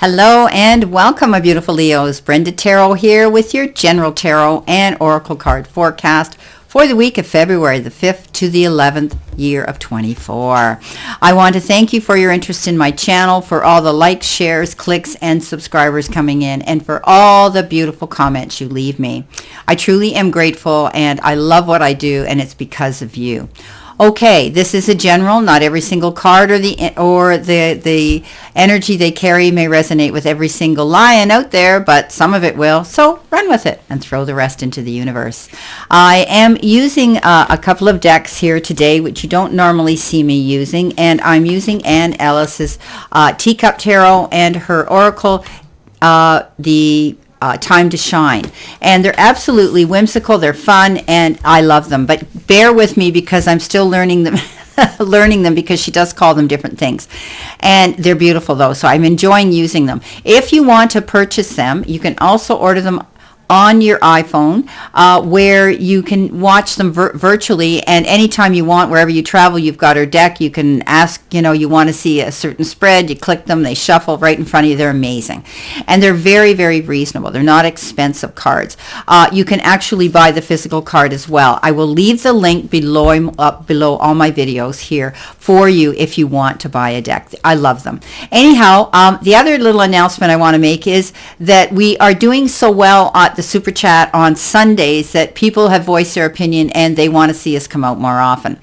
Hello and welcome, my beautiful Leos. Brenda Taro here with your General Tarot and Oracle card forecast for the week of February the 5th to the 11th year of 24. I want to thank you for your interest in my channel, for all the likes, shares, clicks, and subscribers coming in, and for all the beautiful comments you leave me. I truly am grateful, and I love what I do, and it's because of you. Okay, this is a general. Not every single card or the energy they carry may resonate with every single lion out there, but some of it will. So run with it and throw the rest into the universe. I am using a couple of decks here today, which you don't normally see me using, and I'm using Anne Ellis's Teacup Tarot and her Oracle, Time to Shine, and they're absolutely whimsical. They're fun, and I love them, but bear with me because I'm still learning them because she does call them different things, and they're beautiful though, so I'm enjoying using them. If you want to purchase them, you can also order them on your iPhone, where you can watch them virtually, and anytime you want, wherever you travel, you've got her deck. You can ask, you want to see a certain spread, you click them, they shuffle right in front of you. They're amazing, and they're very, very reasonable. They're not expensive cards. You can actually buy the physical card as well. I will leave the link below all my videos here for you if you want to buy a deck. I love them. Anyhow, the other little announcement I want to make is that we are doing so well at the super chat on Sundays that people have voiced their opinion and they want to see us come out more often.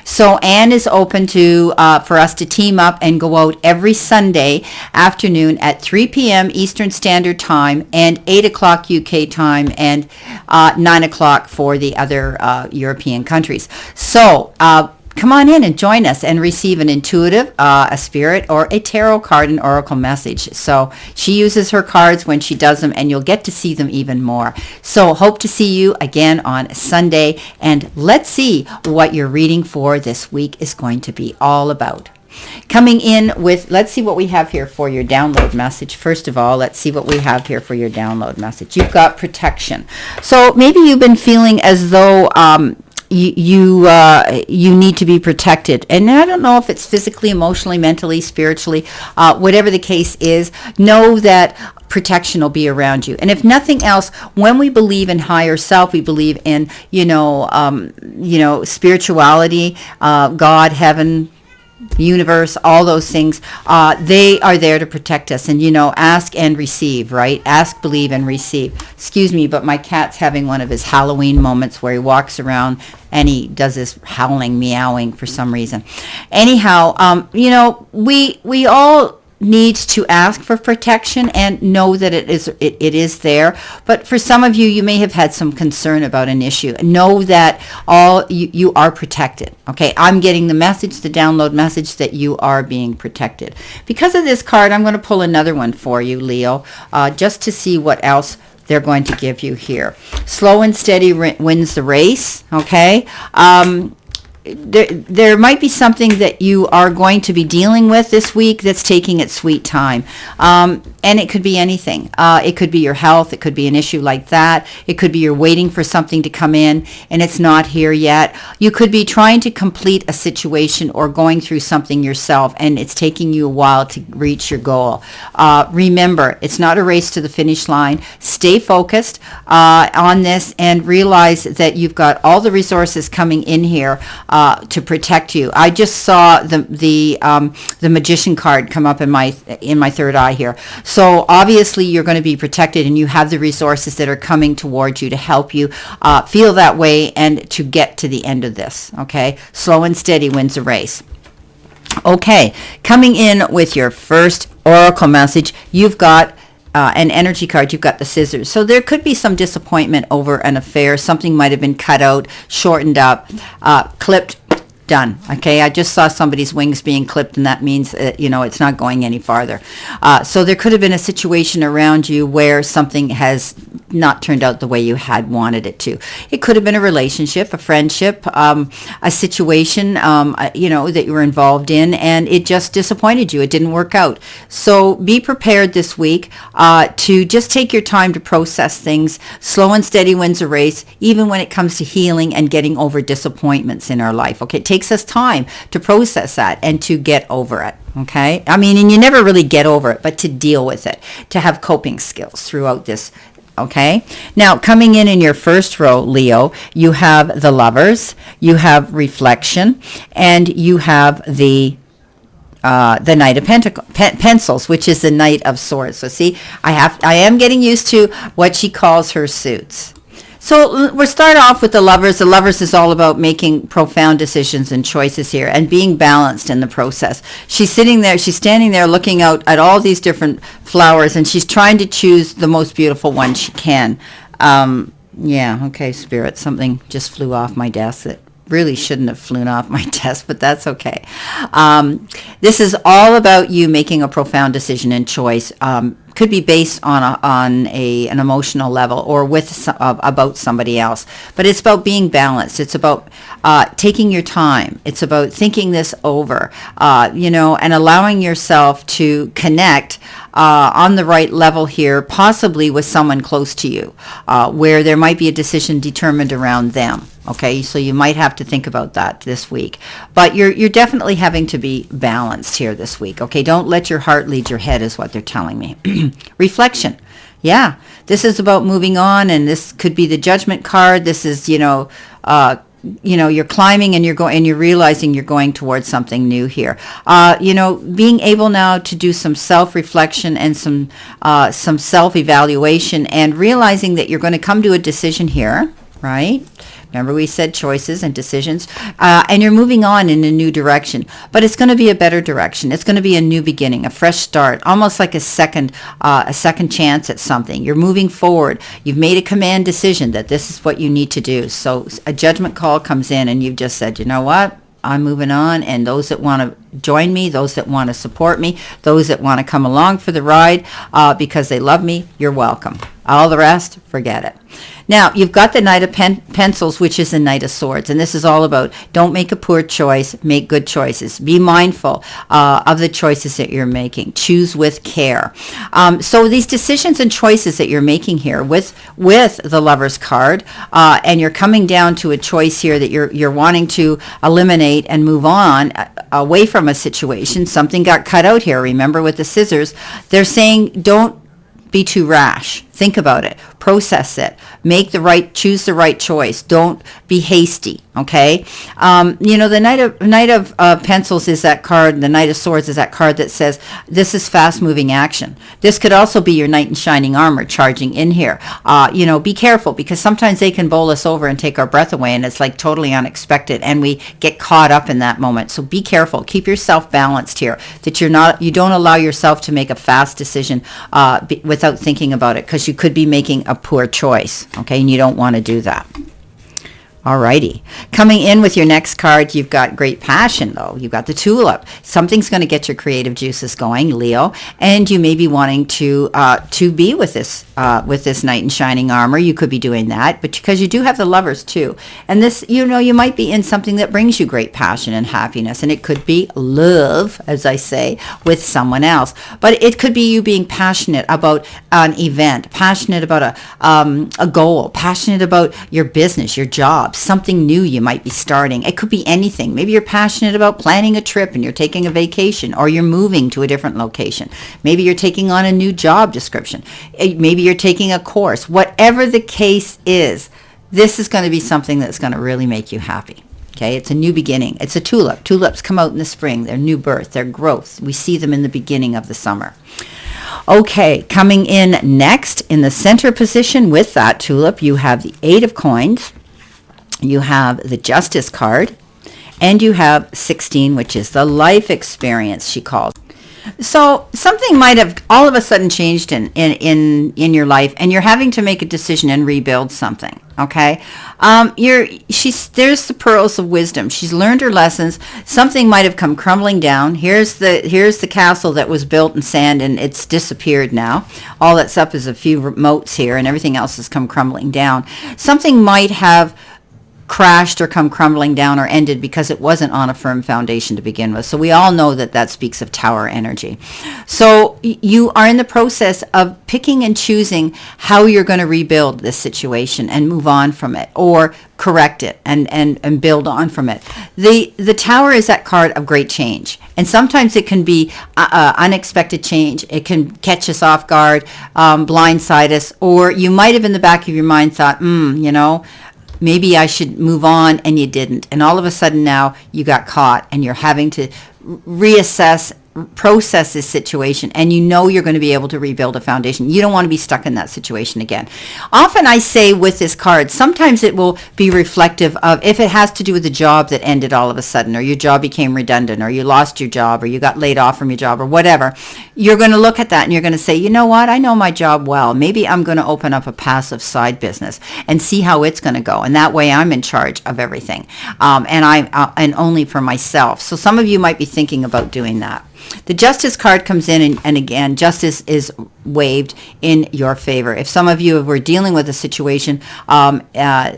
So Anne is open to for us to team up and go out every Sunday afternoon at 3 p.m. Eastern Standard Time and 8 o'clock UK time and 9 o'clock for the other European countries. So come on in and join us and receive an intuitive, a spirit, or a tarot card and oracle message. So she uses her cards when she does them, and you'll get to see them even more. So hope to see you again on Sunday, and let's see what your reading for this week is going to be all about. Coming in with, let's see what we have here for your download message. First of all, let's see what we have here for your download message. You've got protection. So maybe you've been feeling as though you need to be protected, and I don't know if it's physically, emotionally, mentally, spiritually, whatever the case is. Know that protection will be around you. And if nothing else, when we believe in higher self, we believe in spirituality, God, heaven, universe, all those things, they are there to protect us. And ask and receive, right? Ask, believe, and receive. Excuse me, but my cat's having one of his Halloween moments where he walks around and he does this howling, meowing for some reason. Anyhow, we all need to ask for protection and know that it is there. But for some of you, you may have had some concern about an issue. Know that you are protected. Okay, I'm getting the message, the download message, that you are being protected. Because of this card, I'm going to pull another one for you, Leo, just to see what else they're going to give you here. Slow and steady wins the race. Okay. There might be something that you are going to be dealing with this week that's taking its sweet time. And it could be anything. It could be your health. It could be an issue like that. It could be you're waiting for something to come in and it's not here yet. You could be trying to complete a situation or going through something yourself, and it's taking you a while to reach your goal. Remember, it's not a race to the finish line. Stay focused on this and realize that you've got all the resources coming in here to protect you. I just saw the Magician card come up in my third eye here. So obviously you're going to be protected, and you have the resources that are coming towards you to help you feel that way and to get to the end of this. Okay, slow and steady wins the race. Okay, coming in with your first oracle message, you've got an energy card. You've got the Scissors. So there could be some disappointment over an affair. Something might have been cut out, shortened up, clipped, done. Okay, I just saw somebody's wings being clipped, and that means it's not going any farther. So there could have been a situation around you where something has not turned out the way you had wanted it to. It could have been a relationship, a friendship, a situation, that you were involved in, and it just disappointed you. It didn't work out. So be prepared this week to just take your time to process things. Slow and steady wins a race, even when it comes to healing and getting over disappointments in our life. Okay, it takes us time to process that and to get over it. Okay, and you never really get over it, but to deal with it, to have coping skills throughout this. Okay, now coming in your first row, Leo, you have the Lovers, you have Reflection, and you have the Knight of Pencils, which is the Knight of Swords. So see, I am getting used to what she calls her suits. So we'll start off with the Lovers. The Lovers is all about making profound decisions and choices here and being balanced in the process. She's standing there looking out at all these different flowers, and she's trying to choose the most beautiful one she can. Okay, Spirit, something just flew off my desk that really shouldn't have flown off my desk, but that's okay. This is all about you making a profound decision and choice. Could be based on an emotional level or about somebody else, but it's about being balanced. It's about taking your time. It's about thinking this over, and allowing yourself to connect on the right level here, possibly with someone close to you, where there might be a decision determined around them. Okay, so you might have to think about that this week, but you're definitely having to be balanced here this week. Okay, don't let your heart lead your head, is what they're telling me. Reflection. Yeah, this is about moving on, and this could be the Judgment card. This is, you're climbing and you're realizing you're going towards something new here. Being able now to do some self-reflection and some self-evaluation and realizing that you're going to come to a decision here, right? Remember we said choices and decisions, and you're moving on in a new direction, but it's going to be a better direction. It's going to be a new beginning, a fresh start, almost like a second chance at something. You're moving forward. You've made a command decision that this is what you need to do. So a judgment call comes in and you've just said, you know what? I'm moving on, and those that want to join me, those that want to support me, those that want to come along for the ride because they love me, you're welcome. All the rest, forget it. Now, you've got the Knight of Pencils, which is the Knight of Swords, and this is all about don't make a poor choice, make good choices. Be mindful of the choices that you're making. Choose with care. So these decisions and choices that you're making here with the Lover's card, and you're coming down to a choice here that you're wanting to eliminate and move on away from a situation. Something got cut out here, remember, with the scissors. They're saying don't be too rash. Think about it. Process it. Choose the right choice. Don't be hasty. Okay. The Knight of Pencils is that card. The Knight of Swords is that card that says this is fast-moving action. This could also be your knight in shining armor charging in here. Be careful because sometimes they can bowl us over and take our breath away, and it's like totally unexpected, and we get caught up in that moment. So be careful. Keep yourself balanced here. That you don't allow yourself to make a fast decision without thinking about it, because you could be making a poor choice, okay, and you don't want to do that. Alrighty. Coming in with your next card, you've got great passion, though. You've got the Tulip. Something's going to get your creative juices going, Leo, and you may be wanting to be with this knight in shining armor. You could be doing that, but because you do have the Lovers too, and this, you might be in something that brings you great passion and happiness, and it could be love, as I say, with someone else. But it could be you being passionate about an event, passionate about a goal, passionate about your business, your job. Something new you might be starting. It could be anything. Maybe you're passionate about planning a trip and you're taking a vacation, or you're moving to a different location. Maybe you're taking on a new job description. Maybe you're taking a course. Whatever the case is, this is going to be something that's going to really make you happy. Okay, it's a new beginning. It's a tulip. Tulips come out in the spring. They're new birth. They're growth. We see them in the beginning of the summer. Okay, coming in next in the center position with that tulip, you have the 8 of Coins. You have the Justice card, and you have 16, which is the life experience, she calls. So something might have all of a sudden changed in your life, and you're having to make a decision and rebuild something. Okay, there's the pearls of wisdom. She's learned her lessons. Something might have come crumbling down. Here's the castle that was built in sand, and it's disappeared now. All that's up is a few moats here, and everything else has come crumbling down. Something might have crashed or come crumbling down or ended because it wasn't on a firm foundation to begin with. So we all know that speaks of tower energy. So you are in the process of picking and choosing how you're going to rebuild this situation and move on from it, or correct it and build on from it. The tower is that card of great change. And sometimes it can be unexpected change. It can catch us off guard, blindside us, or you might have in the back of your mind thought, maybe I should move on, and you didn't. And all of a sudden now you got caught, and you're having to reassess, process this situation, and you're going to be able to rebuild a foundation. You don't want to be stuck in that situation again. Often I say with this card, sometimes it will be reflective of if it has to do with a job that ended all of a sudden, or your job became redundant, or you lost your job, or you got laid off from your job, or whatever. You're going to look at that and you're going to say, you know what, I know my job well. Maybe I'm going to open up a passive side business and see how it's going to go. And that way I'm in charge of everything. And only for myself. So some of you might be thinking about doing that. The Justice card comes in, and again, justice is waved in your favor. If some of you were dealing with a situation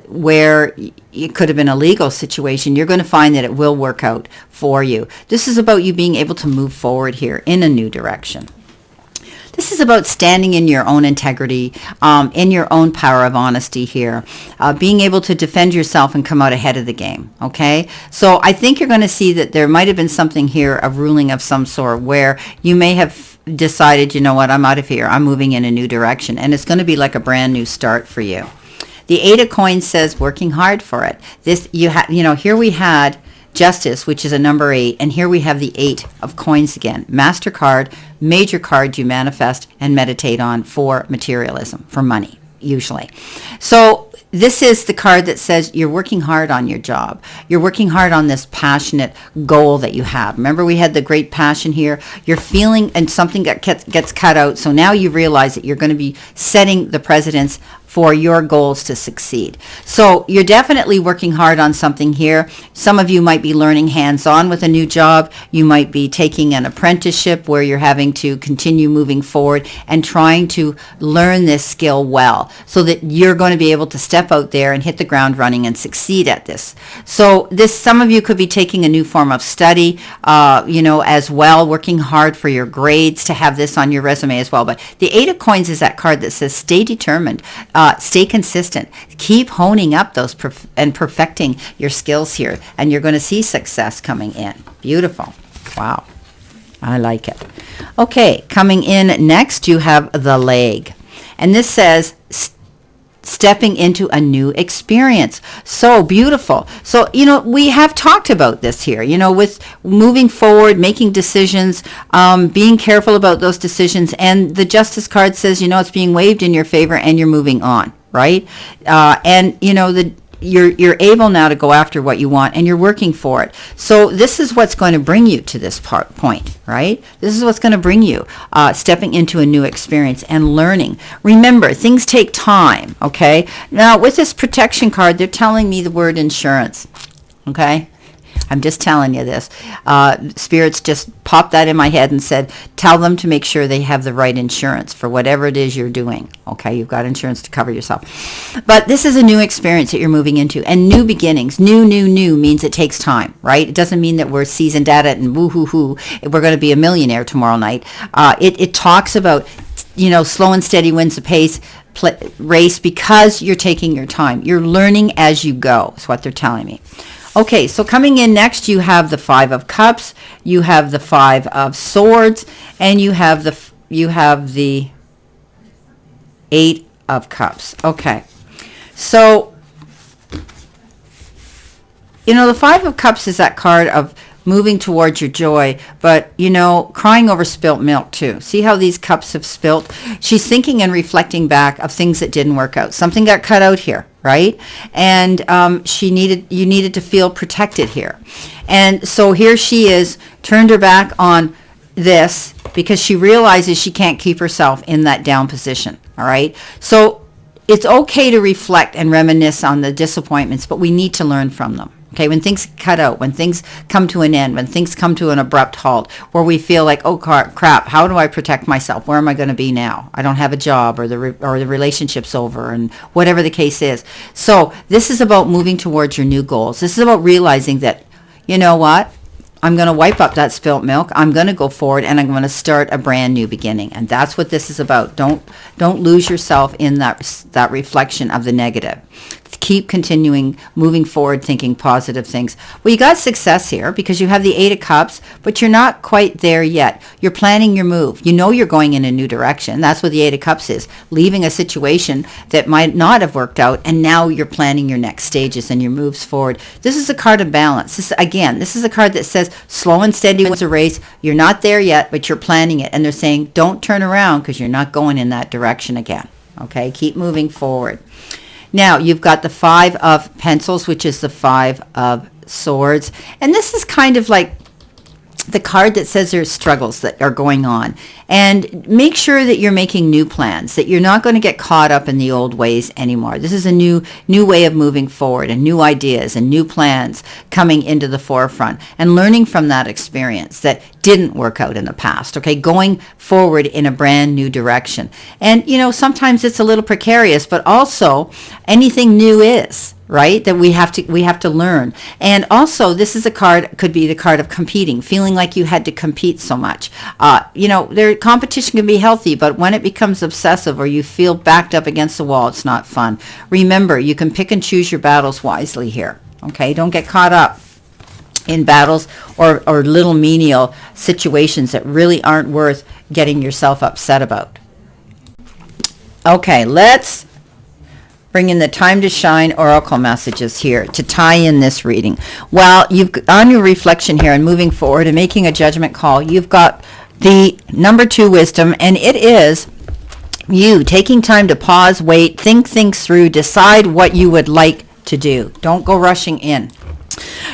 where it could have been a legal situation, you're going to find that it will work out for you. This is about you being able to move forward here in a new direction. This is about standing in your own integrity, in your own power of honesty here, being able to defend yourself and come out ahead of the game, okay? So I think you're going to see that there might have been something here of ruling of some sort where you may have decided, you know what, I'm out of here. I'm moving in a new direction, and it's going to be like a brand new start for you. The 8 of Coins says working hard for it. Here we had Justice, which is a number 8, and here we have the 8 of Coins again. Master card, major card you manifest and meditate on for materialism, for money, usually. So this is the card that says you're working hard on your job. You're working hard on this passionate goal that you have. Remember, we had the great passion here. You're feeling, and something gets cut out, so now you realize that you're going to be setting the precedence for your goals to succeed. So you're definitely working hard on something here. Some of you might be learning hands-on with a new job. You might be taking an apprenticeship where you're having to continue moving forward and trying to learn this skill well so that you're going to be able to step out there and hit the ground running and succeed at this. So some of you could be taking a new form of study, as well, working hard for your grades to have this on your resume as well. But the 8 of Coins is that card that says stay determined. Stay consistent. Keep honing up those and perfecting your skills here, and you're going to see success coming in. Beautiful. Wow. I like it. Okay, coming in next, you have the leg. And this says stepping into a new experience. So beautiful. So, we have talked about this here, with moving forward, making decisions, being careful about those decisions. And the Justice card says, it's being waved in your favor and you're moving on, right? You're able now to go after what you want, and you're working for it. So this is what's going to bring you to this point, right? This is what's going to bring you stepping into a new experience and learning. Remember, things take time, okay? Now, with this protection card, they're telling me the word insurance, okay? I'm just telling you this. Spirits just popped that in my head and said, tell them to make sure they have the right insurance for whatever it is you're doing. Okay, you've got insurance to cover yourself. But this is a new experience that you're moving into, and new beginnings. New means it takes time, right? It doesn't mean that we're seasoned at it and woo-hoo-hoo, we're going to be a millionaire tomorrow night. It talks about, slow and steady wins the pace race because you're taking your time. You're learning as you go, is what they're telling me. Okay, so coming in next, you have the 5 of Cups, you have the 5 of Swords, and you have the 8 of Cups. Okay, so the 5 of Cups is that card of moving towards your joy, but crying over spilt milk too. See how these cups have spilt? She's thinking and reflecting back of things that didn't work out. Something got cut out here, right? And you needed to feel protected here. And so here she is, turned her back on this, because she realizes she can't keep herself in that down position. All right. So it's okay to reflect and reminisce on the disappointments, but we need to learn from them. Okay, when things cut out, when things come to an end, when things come to an abrupt halt, where we feel like, oh crap, how do I protect myself? Where am I going to be now? I don't have a job, or the relationship's over, and whatever the case is. So this is about moving towards your new goals. This is about realizing that, you know what? I'm going to wipe up that spilt milk. I'm going to go forward, and I'm going to start a brand new beginning. And that's what this is about. Don't lose yourself in that reflection of the negative. Keep continuing, moving forward, thinking positive things. Well, you got success here because you have the 8 of Cups, but you're not quite there yet. You're planning your move. You know you're going in a new direction. That's what the 8 of Cups is, leaving a situation that might not have worked out, and now you're planning your next stages and your moves forward. This is a card of balance. This is a card that says slow and steady wins a race. You're not there yet, but you're planning it. And they're saying don't turn around because you're not going in that direction again. Okay, keep moving forward. Now, you've got the 5 of Pentacles, which is the 5 of Swords. And this is kind of like the card that says there's struggles that are going on. And make sure that you're making new plans, that you're not going to get caught up in the old ways anymore. This is a new way of moving forward, and new ideas and new plans coming into the forefront, and learning from that experience that didn't work out in the past. Okay, going forward in a brand new direction. And, you know, sometimes it's a little precarious, but also anything new is. Right, that we have to learn. And also, this is a card, could be the card of competing, feeling like you had to compete so much. You know, competition can be healthy, but when it becomes obsessive or you feel backed up against the wall, it's not fun. Remember, you can pick and choose your battles wisely here. Okay, don't get caught up in battles or little menial situations that really aren't worth getting yourself upset about. Okay, let's bring in the Time to Shine Oracle messages here to tie in this reading. Well, you've on your reflection here and moving forward and making a judgment call, you've got the number 2 wisdom, and it is you taking time to pause, wait, think things through, decide what you would like to do. Don't go rushing in.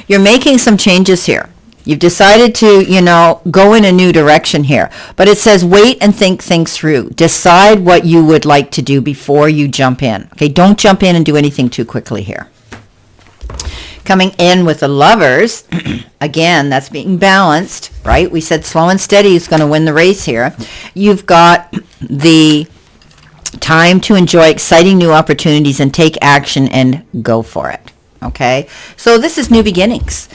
You're making some changes here. You've decided to, you know, go in a new direction here. But it says wait and think things through. Decide what you would like to do before you jump in. Okay, don't jump in and do anything too quickly here. Coming in with the Lovers, again, that's being balanced, right? We said slow and steady is going to win the race here. You've got the time to enjoy exciting new opportunities and take action and go for it. Okay, so this is new beginnings.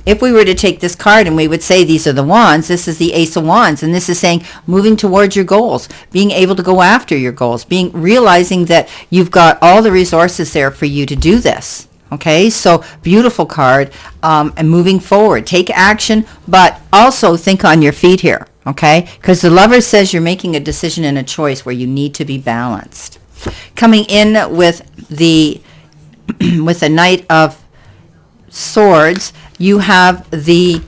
If we were to take this card and we would say these are the wands, this is the Ace of Wands, and this is saying moving towards your goals, being able to go after your goals, realizing that you've got all the resources there for you to do this. Okay, so beautiful card, and moving forward. Take action, but also think on your feet here. Okay, because the Lover says you're making a decision and a choice where you need to be balanced. Coming in with the Knight of Swords, you have the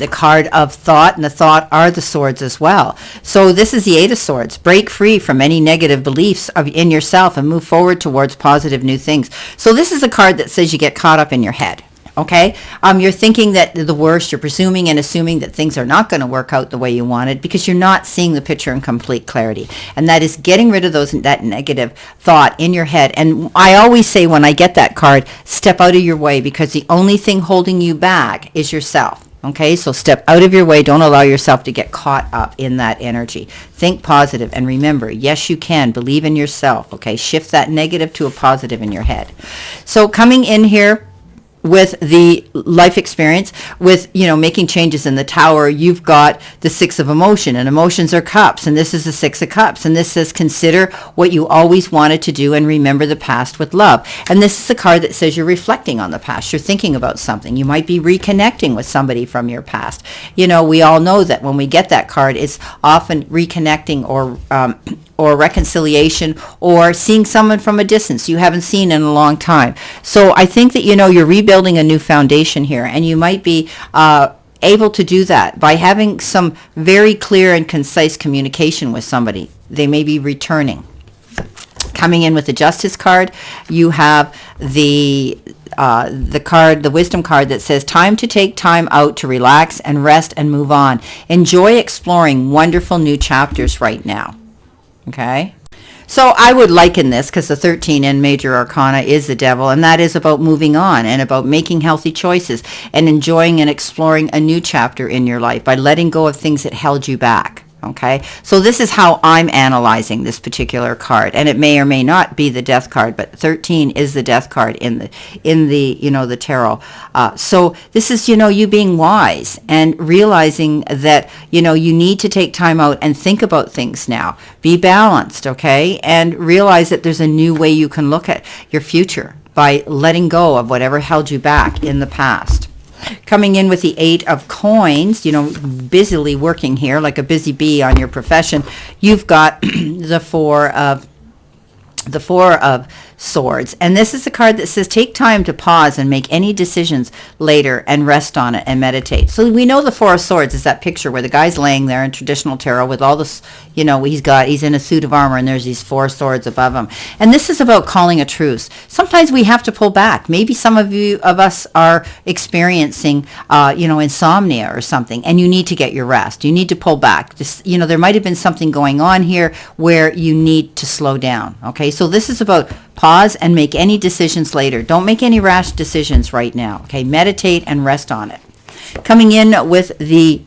card of thought, and the thought are the swords as well. So this is the 8 of Swords. Break free from any negative beliefs in yourself and move forward towards positive new things. So this is a card that says you get caught up in your head. Okay, you're thinking that the worst, you're presuming and assuming that things are not going to work out the way you wanted because you're not seeing the picture in complete clarity. And that is getting rid of that negative thought in your head. And I always say when I get that card, step out of your way, because the only thing holding you back is yourself. Okay, so step out of your way. Don't allow yourself to get caught up in that energy. Think positive, and remember, yes, you can. Believe in yourself. Okay, shift that negative to a positive in your head. So coming in here with the life experience, with, you know, making changes in the Tower, you've got the 6 of Emotion, and emotions are cups, and this is the 6 of Cups, and this says consider what you always wanted to do and remember the past with love. And this is a card that says you're reflecting on the past. You're thinking about something. You might be reconnecting with somebody from your past. You know, we all know that when we get that card, it's often reconnecting or reconciliation, or seeing someone from a distance you haven't seen in a long time. So I think that, you know, you're rebuilding a new foundation here, and you might be able to do that by having some very clear and concise communication with somebody. They may be returning. Coming in with the Justice card, you have the the card, the wisdom card that says, time to take time out to relax and rest and move on. Enjoy exploring wonderful new chapters right now. Okay? So I would liken this, because the 13 in Major Arcana is the devil, and that is about moving on and about making healthy choices and enjoying and exploring a new chapter in your life by letting go of things that held you back. Okay, so this is how I'm analyzing this particular card, and it may or may not be the death card, but 13 is the death card in the the tarot. So this is you being wise and realizing that you need to take time out and think about things now. Be balanced, okay, and realize that there's a new way you can look at your future by letting go of whatever held you back in the past. Coming in with the 8 of coins, busily working here like a busy bee on your profession, you've got the 4 of Swords, and this is a card that says take time to pause and make any decisions later and rest on it and meditate. So we know the 4 of Swords is that picture where the guy's laying there in traditional tarot with all this, he's in a suit of armor and there's these 4 swords above him. And this is about calling a truce. Sometimes we have to pull back. Maybe some of us are experiencing, insomnia or something, and you need to get your rest. You need to pull back. There might have been something going on here where you need to slow down. Okay, so this is about pause and make any decisions later. Don't make any rash decisions right now. Okay, meditate and rest on it. Coming in with the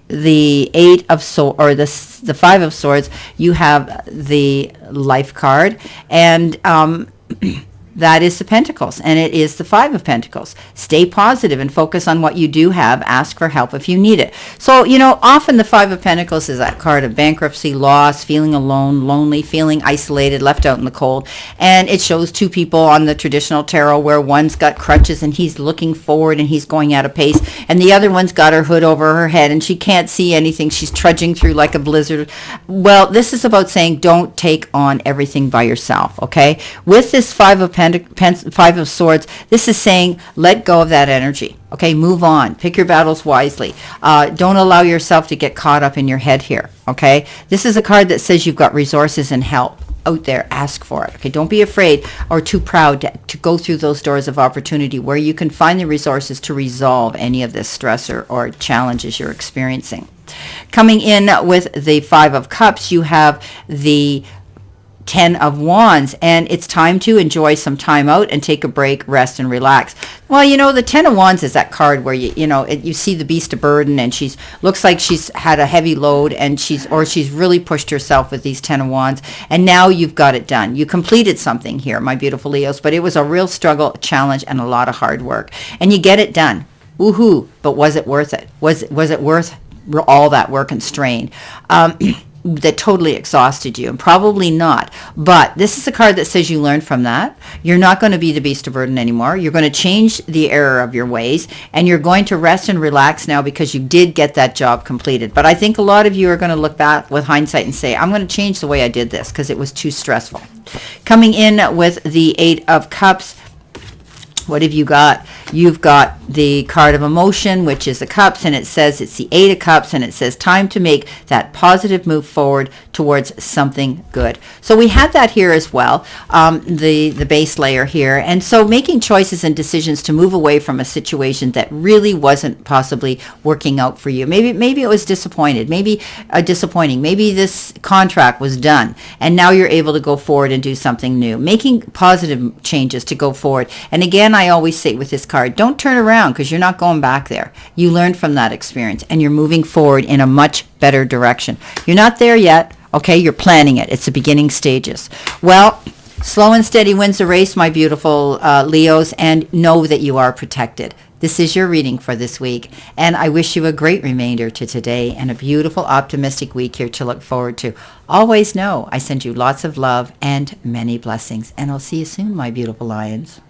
8 of swords, or the 5 of Swords, you have the Life card, and that is the Pentacles, and it is the 5 of Pentacles. Stay positive and focus on what you do have. Ask for help if you need it. So, often the 5 of Pentacles is that card of bankruptcy, loss, feeling alone, lonely, feeling isolated, left out in the cold. And it shows 2 people on the traditional tarot where one's got crutches and he's looking forward and he's going at a pace, and the other one's got her hood over her head and she can't see anything. She's trudging through like a blizzard. Well, this is about saying don't take on everything by yourself, okay? With this 5 of Swords, this is saying let go of that energy. Okay, move on. Pick your battles wisely. Don't allow yourself to get caught up in your head here. Okay, this is a card that says you've got resources and help out there. Ask for it. Okay, don't be afraid or too proud to go through those doors of opportunity where you can find the resources to resolve any of this stress or challenges you're experiencing. Coming in with the 5 of Cups, you have the 10 of Wands, and it's time to enjoy some time out and take a break, rest, and relax. Well, the 10 of Wands is that card where you see the beast of burden, and looks like she's had a heavy load, and she's really pushed herself with these 10 of Wands, and now you've got it done. You completed something here, my beautiful Leos, but it was a real struggle, challenge, and a lot of hard work, and you get it done. Woohoo! But was it worth it? Was it worth all that work and strain? That totally exhausted you? And probably not. But this is a card that says you learn from that. You're not going to be the beast of burden anymore. You're going to change the error of your ways, and you're going to rest and relax now because you did get that job completed. But I think a lot of you are going to look back with hindsight and say, I'm going to change the way I did this because it was too stressful. Coming in with the 8 of Cups, what have you got? You've got the card of emotion, which is the Cups, and it says it's the 8 of Cups, and it says time to make that positive move forward towards something good. So we had that here as well, the base layer here. And so making choices and decisions to move away from a situation that really wasn't possibly working out for you. Maybe it was disappointing. Maybe this contract was done, and now you're able to go forward and do something new. Making positive changes to go forward. And again, I always say with this card, don't turn around because you're not going back there. You learned from that experience and you're moving forward in a much better direction. You're not there yet. Okay, you're planning it. It's the beginning stages. Well, slow and steady wins the race, my beautiful Leos, and know that you are protected. This is your reading for this week, and I wish you a great remainder to today and a beautiful, optimistic week here to look forward to. Always know I send you lots of love and many blessings, and I'll see you soon, my beautiful lions.